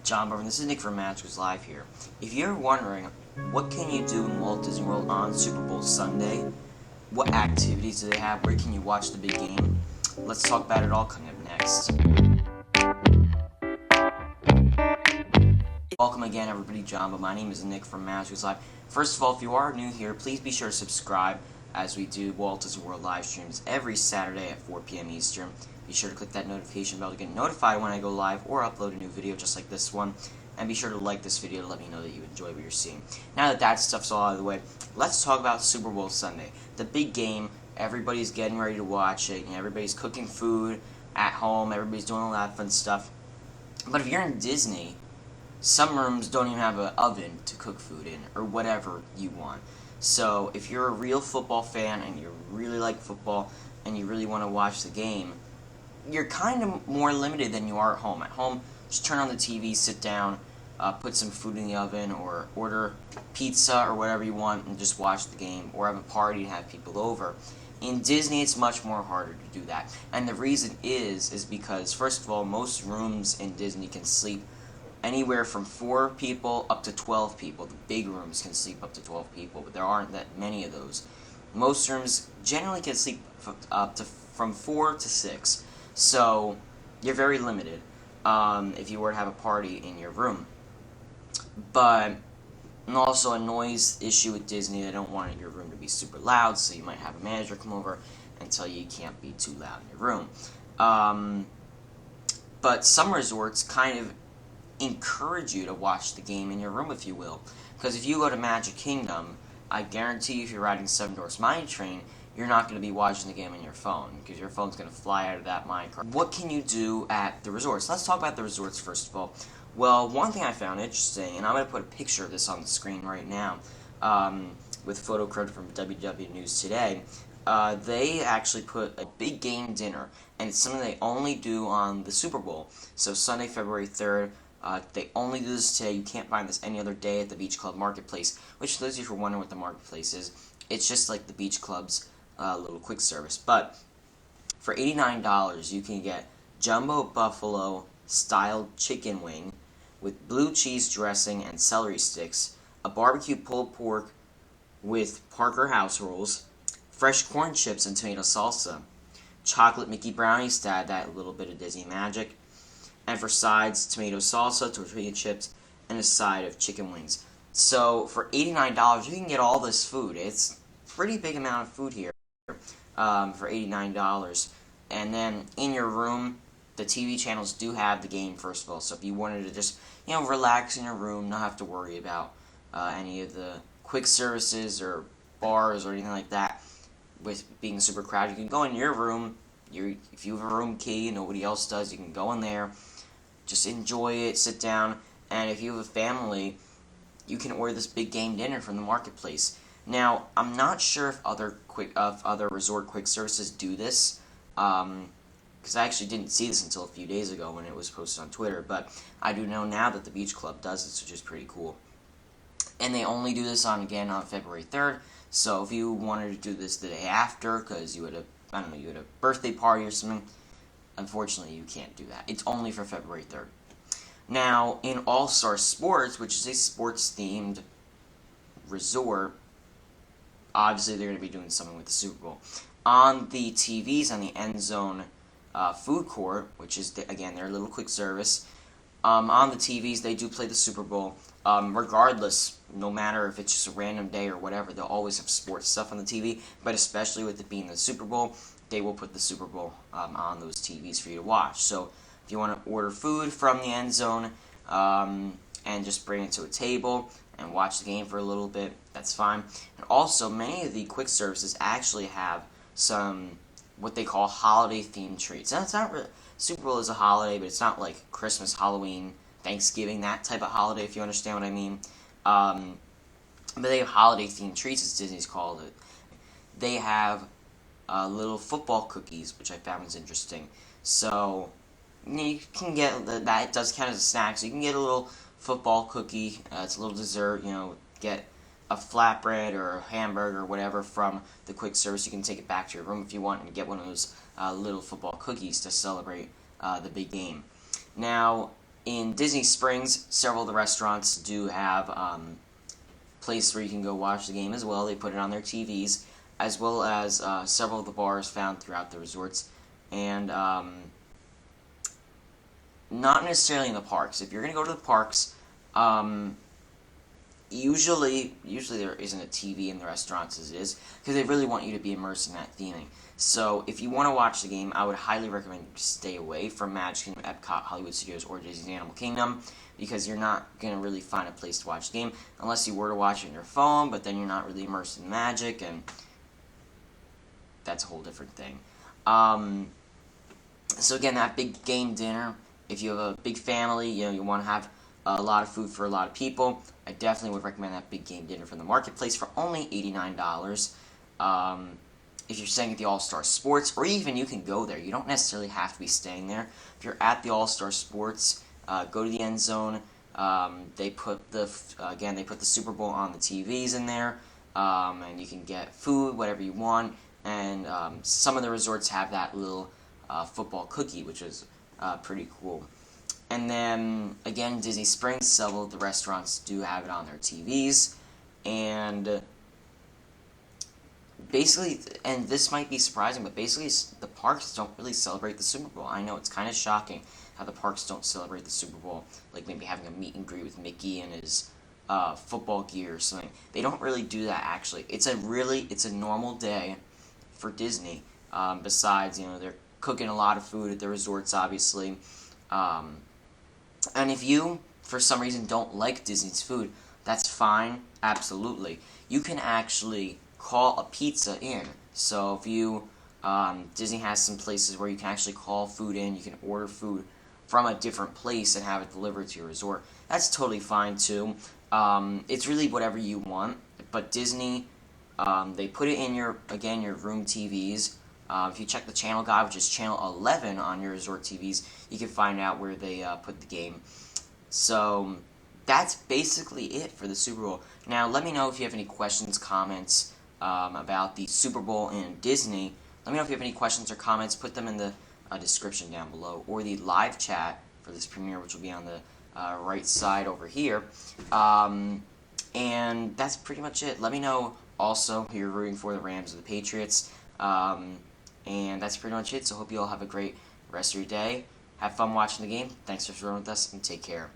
John Barber, this is Nick from MagicalNewsLIVE here. If you're wondering, what can you do in Walt Disney World on Super Bowl Sunday? What activities do they have? Where can you watch the big game? Let's talk about it all coming up next. Welcome again, everybody. John, but my name is Nick from MagicalNewsLIVE. First of all, if you are new here, please be sure to subscribe as we do Walt Disney World live streams every Saturday at 4 p.m. Eastern. Be sure to click that notification bell to get notified when I go live or upload a new video just like this one. And be sure to like this video to let me know that you enjoy what you're seeing. Now that that stuff's all out of the way, let's talk about Super Bowl Sunday. The big game, everybody's getting ready to watch it. Everybody's cooking food at home. Everybody's doing all that fun stuff. But if you're in Disney, some rooms don't even have an oven to cook food in, or whatever you want. So if you're a real football fan and you really like football and you really want to watch the game, you're kind of more limited than you are at home. At home, just turn on the TV, sit down, put some food in the oven, or order pizza or whatever you want and just watch the game, or have a party and have people over. In Disney, it's much more harder to do that. And the reason is because, first of all, most rooms in Disney can sleep anywhere from 4 people up to 12 people. The big rooms can sleep up to 12 people, but there aren't that many of those. Most rooms generally can sleep up to from 4 to 6. So you're very limited if you were to have a party in your room. But also a noise issue with Disney. They don't want your room to be super loud, so you might have a manager come over and tell you can't be too loud in your room. But some resorts kind of encourage you to watch the game in your room, if you will. Because if you go to Magic Kingdom, I guarantee you if you're riding Seven Dwarfs Mine Train, you're not going to be watching the game on your phone, because your phone's going to fly out of that minecart. What can you do at the resorts? Let's talk about the resorts first of all. Well, one thing I found interesting, and I'm going to put a picture of this on the screen right now, with photo credit from WW News Today. They actually put a big game dinner, and it's something they only do on the Super Bowl. So Sunday, February 3rd, they only do this today. You can't find this any other day at the Beach Club Marketplace, which, for those of you who are wondering what the Marketplace is, it's just like the Beach Club's little quick service. But for $89, you can get jumbo buffalo styled chicken wing with blue cheese dressing and celery sticks, a barbecue pulled pork with Parker house rolls, fresh corn chips and tomato salsa, chocolate Mickey brownies to add that little bit of Disney magic, and for sides, tomato salsa, tortilla chips, and a side of chicken wings. So for $89, you can get all this food. It's a pretty big amount of food here for $89. And then in your room, the TV channels do have the game, first of all. So if you wanted to just, relax in your room, not have to worry about any of the quick services or bars or anything like that, with being super crowded, you can go in your room. If you have a room key and nobody else does, you can go in there, just enjoy it, sit down. And if you have a family, you can order this big game dinner from the Marketplace. Now, I'm not sure if other resort quick services do this, because I actually didn't see this until a few days ago when it was posted on Twitter, but I do know now that the Beach Club does this, which is pretty cool. And they only do this on February 3rd, so if you wanted to do this the day after, because you had a birthday party or something, unfortunately you can't do that. It's only for February 3rd. Now, in All-Star Sports, which is a sports-themed resort, obviously they're going to be doing something with the Super Bowl. On the TVs, on the end zone food court, which is, again, their little quick service, on the TVs, they do play the Super Bowl. Regardless, no matter if it's just a random day or whatever, they'll always have sports stuff on the TV, but especially with it being the Super Bowl, they will put the Super Bowl on those TVs for you to watch. So if you want to order food from the end zone and just bring it to a table and watch the game for a little bit, that's fine. And also, many of the quick services actually have some what they call holiday-themed treats. And it's not really, Super Bowl is a holiday, but it's not like Christmas, Halloween, Thanksgiving, that type of holiday, if you understand what I mean. But they have holiday-themed treats, as Disney's called it. They have little football cookies, which I found was interesting. So you can get that. It does count as a snack, so you can get a little football cookie. It's a little dessert. Get a flatbread or a hamburger or whatever from the quick service. You can take it back to your room if you want and get one of those little football cookies to celebrate the big game. Now, In Disney Springs, several of the restaurants do have place where you can go watch the game as well. They put it on their TVs, as well as several of the bars found throughout the resorts, and not necessarily in the parks. If you're going to go to the parks, usually there isn't a TV in the restaurants as it is, because they really want you to be immersed in that theming. So if you want to watch the game, I would highly recommend you stay away from Magic Kingdom, Epcot, Hollywood Studios, or Disney's Animal Kingdom, because you're not going to really find a place to watch the game, unless you were to watch it on your phone, but then you're not really immersed in Magic, and that's a whole different thing. So again, that big game dinner, if you have a big family, you want to have a lot of food for a lot of people, I definitely would recommend that big game dinner from the marketplace for only $89. If you're staying at the All-Star Sports, or even you can go there. You don't necessarily have to be staying there. If you're at the All-Star Sports, go to the end zone. They put the Super Bowl on the TVs in there, and you can get food, whatever you want. And some of the resorts have that little football cookie, which is pretty cool. And then, again, Disney Springs, several of the restaurants do have it on their TVs. And basically, and this might be surprising, but basically the parks don't really celebrate the Super Bowl. I know, it's kind of shocking how the parks don't celebrate the Super Bowl, like maybe having a meet and greet with Mickey and his football gear or something. They don't really do that, actually. It's a normal day for Disney. Besides, they're cooking a lot of food at the resorts, obviously. And if you, for some reason, don't like Disney's food, that's fine, absolutely. You can actually call a pizza in. So if you, Disney has some places where you can actually call food in, you can order food from a different place and have it delivered to your resort. That's totally fine too. It's really whatever you want, but Disney, they put it in your room TVs. If you check the channel guide, which is channel 11 on your resort TVs, you can find out where they put the game. So that's basically it for the Super Bowl. Now, let me know if you have any questions, comments about the Super Bowl in Disney. Let me know if you have any questions or comments. Put them in the description down below, or the live chat for this premiere, which will be on the right side over here. And that's pretty much it. Let me know also who you're rooting for, the Rams or the Patriots. And that's pretty much it. So hope you all have a great rest of your day. Have fun watching the game. Thanks for joining with us, and take care.